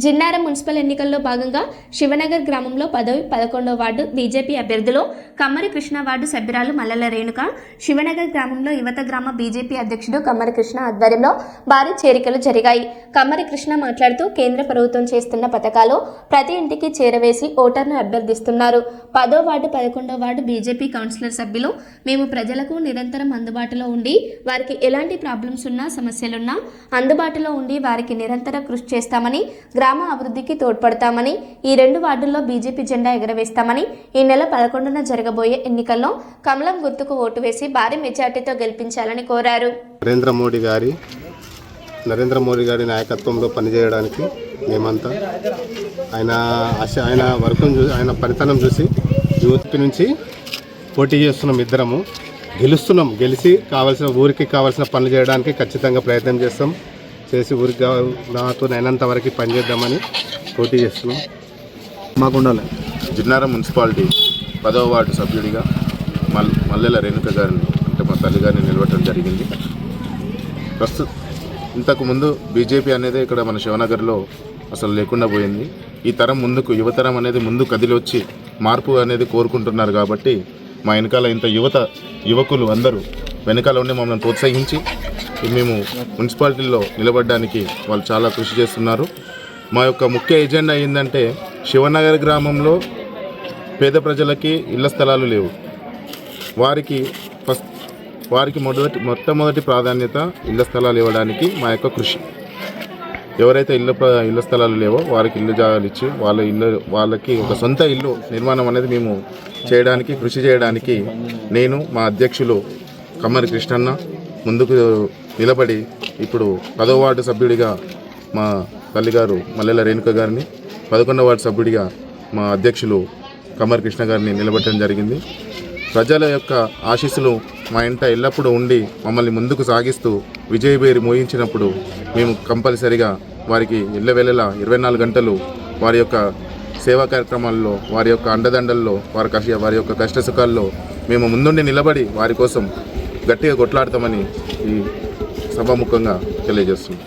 Jinnaram municipal ఎన్నికల్లో భాగంగా శివనగర్ గ్రామంలో 10వ 11వ వార్డు బీజేపీ అభ్యర్థులు కమ్మరి కృష్ణ, వార్డు సభ్యురాలు మల్లెల రేణుక, శివనగర్ గ్రామంలో యువత గ్రామ బీజేపీ అధ్యక్షుడు కమ్మరి కృష్ణ ఆధ్వర్యంలో భారీ చేరికలు జరిగాయి. కమ్మరి కృష్ణ మాట్లాడుతూ కేంద్ర ప్రభుత్వం చేస్తున్న పథకాలు ప్రతి ఇంటికి చేరవేసి ఓటర్ను అభ్యర్థిస్తున్నారు. 10వ వార్డు 11వ వార్డు బీజేపీ కౌన్సిలర్ సభ్యులు మేము ప్రజలకు నిరంతరం అందుబాటులో ఉండి వారికి ఎలాంటి ప్రాబ్లమ్స్ ఉన్నా సమస్యలున్నా అందుబాటులో ఉండి వారికి నిరంతర కృషి చేస్తామని, గ్రామ అభివృద్ధికి తోడ్పడతామని, ఈ 2 వార్డుల్లో బీజేపీ జెండా ఎగరవేస్తామని, ఈ నెల 11న జరగబోయే ఎన్నికల్లో కమలం గుర్తుకు ఓటు వేసి భారీ మెజార్టీతో గెలిపించాలని కోరారు. నరేంద్ర మోడీ గారి నాయకత్వంలో పనిచేయడానికి మేమంతా ఆయన వర్క్ చూసి, ఆయన పనితనం చూసి యూత్ నుంచి పోటీ చేస్తున్నాం. ఇద్దరము గెలిచి ఊరికి కావాల్సిన పనులు చేయడానికి ఖచ్చితంగా ప్రయత్నం చేస్తాం. చేసి ఊరికి నాతో అయినంత వరకు పనిచేద్దామని పోటీ చేస్తున్నాం. మాకుండాలి జిన్నారం మున్సిపాలిటీ 10వ వార్డు సభ్యుడిగా మల్లెల రేణుక గారిని, అంటే మా తల్లి గారిని నిలబెట్టడం జరిగింది. ఇంతకుముందు బీజేపీ అనేది ఇక్కడ మన శివనగర్లో అసలు లేకుండా పోయింది. ఈ తరం ముందుకు, యువతరం అనేది ముందు కదిలి వచ్చి మార్పు అనేది కోరుకుంటున్నారు. కాబట్టి మా వెనకాల ఇంత యువకులు అందరూ వెనకాల ఉండి మమ్మల్ని ప్రోత్సహించి మేము మున్సిపాలిటీలో నిలబడడానికి వాళ్ళు చాలా కృషి చేస్తున్నారు. మా యొక్క ముఖ్య ఎజెండా ఏంటంటే శివనగర్ గ్రామంలో పేద ప్రజలకి ఇళ్ల స్థలాలు లేవు. వారికి మొట్టమొదటి ప్రాధాన్యత ఇళ్ల స్థలాలు ఇవ్వడానికి మా యొక్క కృషి. ఎవరైతే ఇళ్ల స్థలాలు లేవో వారికి ఇల్లు జాగాలు ఇచ్చి వాళ్ళకి ఒక సొంత ఇల్లు నిర్మాణం అనేది మేము కృషి చేయడానికి నేను, మా అధ్యక్షులు కమ్మరి కృష్ణన్న ముందుకు నిలబడి ఇప్పుడు 10వ వార్డు సభ్యుడిగా మా తల్లిగారు మల్లెల రేణుక గారిని, 11వ వార్డు సభ్యుడిగా మా అధ్యక్షులు కమ్మరి కృష్ణ గారిని నిలబెట్టడం జరిగింది. ప్రజల యొక్క ఆశీస్సులు మా ఇంట ఎల్లప్పుడూ ఉండి మమ్మల్ని ముందుకు సాగిస్తూ విజయభేరి మోయించినప్పుడు మేము కంపల్సరిగా వారికి ఎల్లవేళలా 24 గంటలు వారి యొక్క సేవా కార్యక్రమాల్లో, వారి యొక్క అండదండల్లో, వారి యొక్క కష్ట సుఖాల్లో మేము ముందుండి నిలబడి వారి కోసం గట్టిగా కొట్లాడతామని ఈ సభాముఖంగా తెలియజేస్తున్నాం.